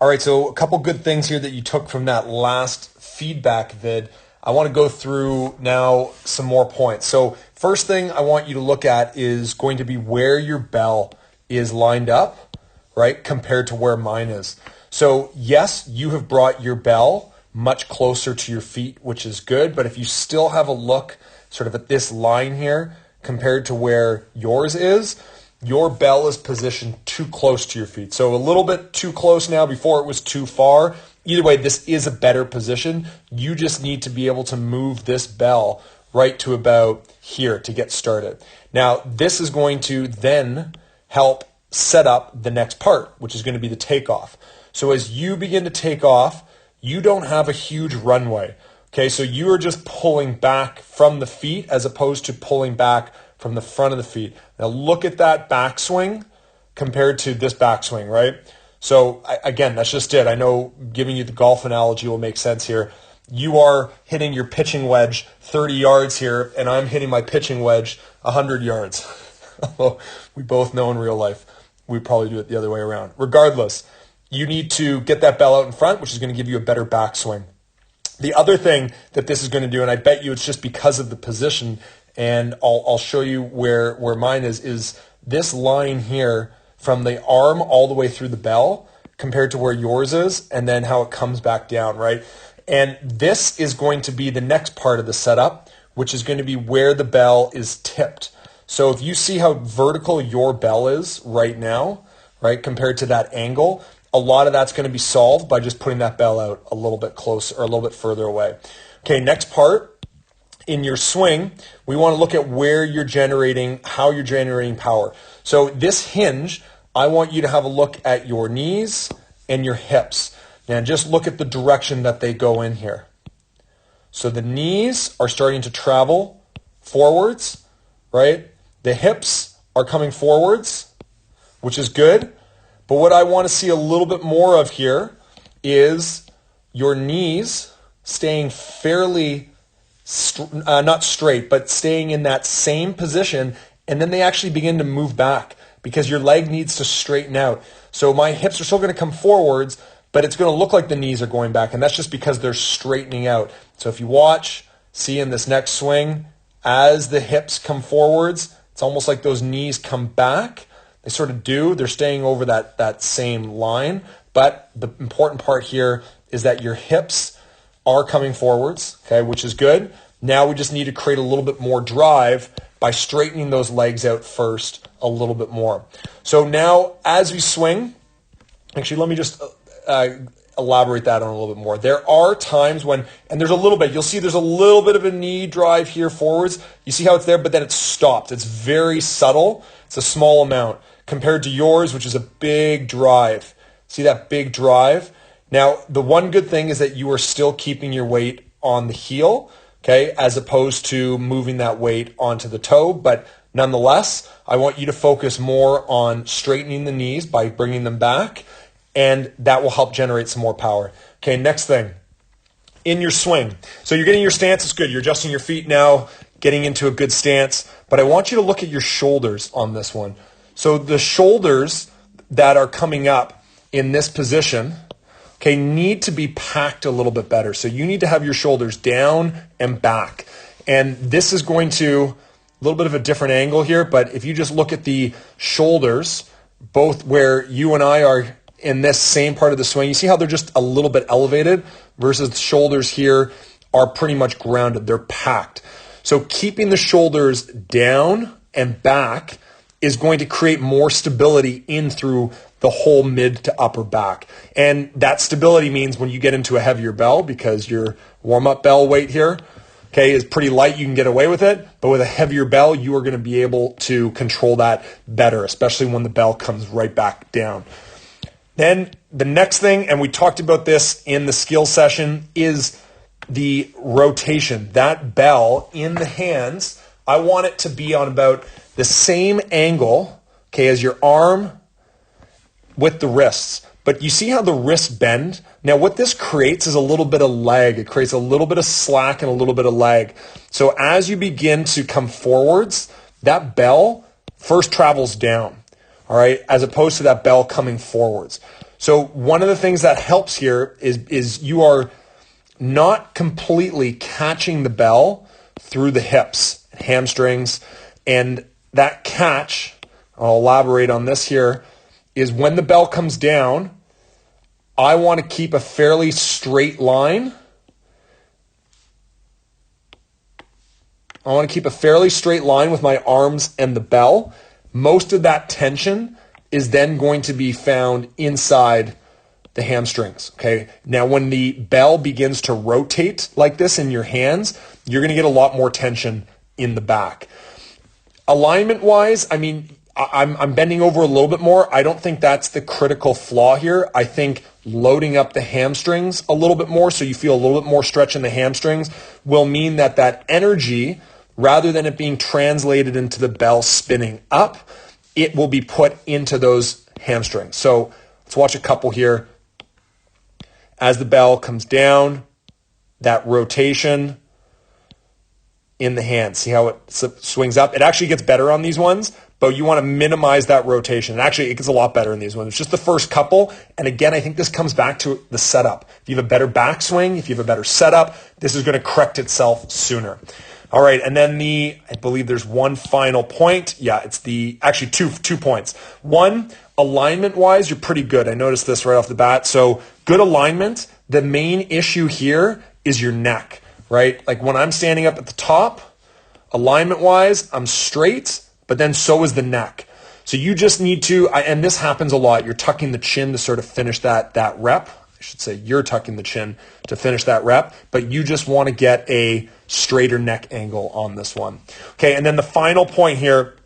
All right, so a couple good things here that you took from that last feedback vid. I want to go through now some more points. So first thing I want you to look at is going to be where your bell is lined up, right, compared to where mine is. So yes, you have brought your bell much closer to your feet, which is good, but if you still have a look sort of at this line here compared to where yours is, your bell is positioned too close to your feet. So a little bit too close now. Before it was too far. Either way, this is a better position. You just need to be able to move this bell right to about here to get started. Now, this is going to then help set up the next part, which is going to be the takeoff. So as you begin to take off, you don't have a huge runway. Okay, so you are just pulling back from the feet as opposed to pulling back from the front of the feet. Now look at that backswing compared to this backswing, right? So again, that's just it. I know giving you the golf analogy will make sense here. You are hitting your pitching wedge 30 yards here, and I'm hitting my pitching wedge 100 yards. Although we both know in real life, we probably do it the other way around. Regardless, you need to get that bell out in front, which is going to give you a better backswing. The other thing that this is going to do, and I bet you it's just because of the position, and I'll show you where mine is this line here from the arm all the way through the bell compared to where yours is, and then how it comes back down, right? And this is going to be the next part of the setup, which is going to be where the bell is tipped. So if you see how vertical your bell is right now, right, compared to that angle, a lot of that's going to be solved by just putting that bell out a little bit closer or a little bit further away. Okay, next part. In your swing, we want to look at where you're generating, how you're generating power. So this hinge, I want you to have a look at your knees and your hips. Now just look at the direction that they go in here. So the knees are starting to travel forwards, right? The hips are coming forwards, which is good. But what I want to see a little bit more of here is your knees staying fairly not straight, but staying in that same position, and then they actually begin to move back because your leg needs to straighten out. So my hips are still going to come forwards, but it's going to look like the knees are going back, and that's just because they're straightening out. So if you watch, see in this next swing, as the hips come forwards, it's almost like those knees come back. They sort of do. They're staying over that same line, but the important part here is that your hips are coming forwards, okay, which is good. Now we just need to create a little bit more drive by straightening those legs out first a little bit more. So now as we swing, actually let me just elaborate that on a little bit more. There are times when, and there's a little bit, you'll see there's a little bit of a knee drive here forwards. You see how it's there, but then it's stopped. It's very subtle. It's a small amount compared to yours, which is a big drive. See that big drive? Now, the one good thing is that you are still keeping your weight on the heel, okay, as opposed to moving that weight onto the toe. But nonetheless, I want you to focus more on straightening the knees by bringing them back, and that will help generate some more power. Okay, next thing, in your swing. So you're getting your stance, it's good. You're adjusting your feet now, getting into a good stance. But I want you to look at your shoulders on this one. So the shoulders that are coming up in this position, okay, need to be packed a little bit better. So you need to have your shoulders down and back. And this is going to, a little bit of a different angle here, but if you just look at the shoulders, both where you and I are in this same part of the swing, you see how they're just a little bit elevated versus the shoulders here are pretty much grounded. They're packed. So keeping the shoulders down and back is going to create more stability in through the whole mid to upper back. And that stability means when you get into a heavier bell, because your warm-up bell weight here, okay, is pretty light, you can get away with it. But with a heavier bell, you are going to be able to control that better, especially when the bell comes right back down. Then the next thing, and we talked about this in the skill session, is the rotation. That bell in the hands, I want it to be on about the same angle, okay, as your arm with the wrists. But you see how the wrists bend? Now what this creates is a little bit of lag. It creates a little bit of slack and a little bit of lag. So as you begin to come forwards, that bell first travels down, all right, as opposed to that bell coming forwards. So one of the things that helps here is you are not completely catching the bell through the hips, hamstrings, and that catch, I'll elaborate on this here, is when the bell comes down, I want to keep a fairly straight line. I want to keep a fairly straight line with my arms and the bell. Most of that tension is then going to be found inside the hamstrings, okay? Now, when the bell begins to rotate like this in your hands, you're going to get a lot more tension in the back. Alignment-wise, I mean, I'm bending over a little bit more. I don't think that's the critical flaw here. I think loading up the hamstrings a little bit more so you feel a little bit more stretch in the hamstrings will mean that that energy, rather than it being translated into the bell spinning up, it will be put into those hamstrings. So let's watch a couple here. As the bell comes down, that rotation in the hand. See how it swings up? It actually gets better on these ones, but you want to minimize that rotation. And actually, it gets a lot better in these ones. It's just the first couple. And again, I think this comes back to the setup. If you have a better backswing, if you have a better setup, this is going to correct itself sooner. All right, and then I believe there's one final point. Yeah, it's actually two points. One, alignment-wise, you're pretty good. I noticed this right off the bat. So good alignment. The main issue here is your neck, right? Like when I'm standing up at the top, alignment-wise, I'm straight, but then so is the neck. So you just need to, and this happens a lot, you're tucking the chin to sort of finish that rep. I should say you're tucking the chin to finish that rep, but you just want to get a straighter neck angle on this one. Okay, and then the final point here,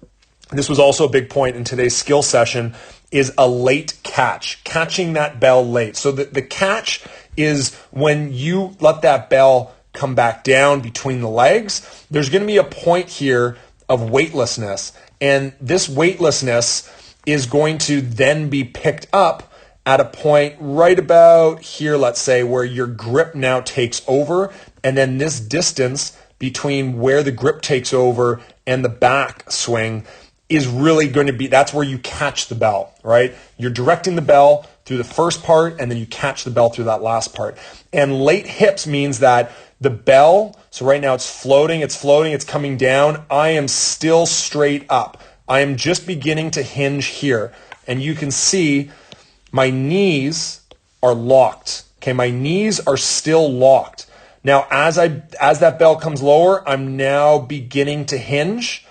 this was also a big point in today's skill session, is a late catch, catching that bell late. So the catch is when you let that bell come back down between the legs, there's going to be a point here of weightlessness. And this weightlessness is going to then be picked up at a point right about here, let's say, where your grip now takes over. And then this distance between where the grip takes over and the back swing is really going to be, that's where you catch the bell, right? You're directing the bell through the first part, and then you catch the bell through that last part. And late hips means that the bell, so right now it's floating, it's coming down. I am still straight up. I am just beginning to hinge here. And you can see my knees are locked. Okay, my knees are still locked. Now, as that bell comes lower, I'm now beginning to hinge.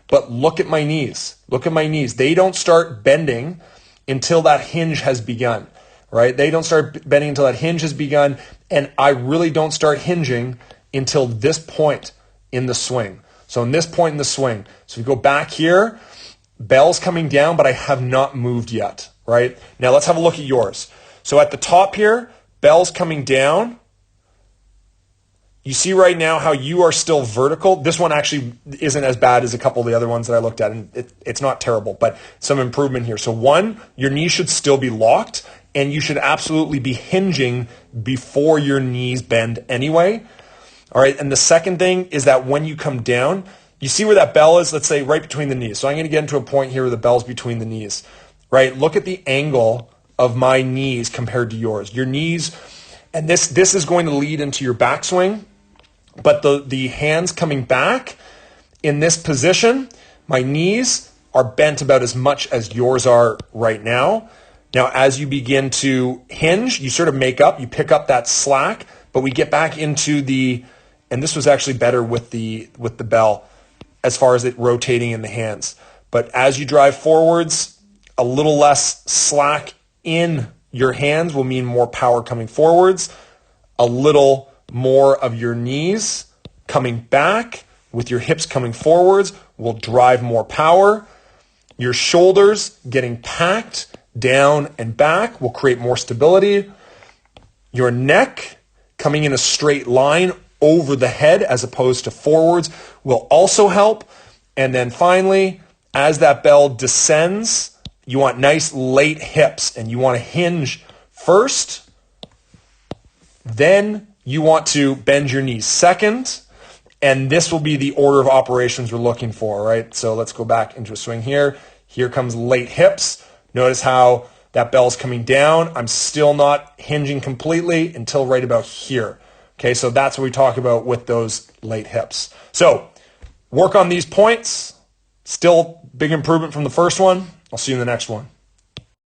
But look at my knees. Look at my knees. They don't start bending until that hinge has begun, right? They don't start bending until that hinge has begun, and I really don't start hinging until this point in the swing. So in this point in the swing, so if you go back here, bell's coming down, but I have not moved yet, right? Now let's have a look at yours. So at the top here, bell's coming down. You see right now how you are still vertical. This one actually isn't as bad as a couple of the other ones that I looked at, and it's not terrible, but some improvement here. So one, your knee should still be locked, and you should absolutely be hinging before your knees bend anyway. All right, and the second thing is that when you come down, you see where that bell is, let's say right between the knees. So I'm going to get into a point here where the bell's between the knees, right? Look at the angle of my knees compared to yours. Your knees, and this is going to lead into your backswing. But the hands coming back in this position, my knees are bent about as much as yours are right now. Now, as you begin to hinge, you sort of you pick up that slack, but we get back into and this was actually better with the bell as far as it rotating in the hands. But as you drive forwards, a little less slack in your hands will mean more power coming forwards, a little more of your knees coming back with your hips coming forwards will drive more power. Your shoulders getting packed down and back will create more stability. Your neck coming in a straight line over the head as opposed to forwards will also help. And then finally, as that bell descends, you want nice late hips, and you want to hinge first, then you want to bend your knees second, and this will be the order of operations we're looking for, right? So let's go back into a swing here. Here comes late hips. Notice how That bell's coming down. I'm still not hinging completely until right about here. Okay, so that's what we talk about with those late hips. So work on these points. Still big improvement from the first one. I'll see you in the next one.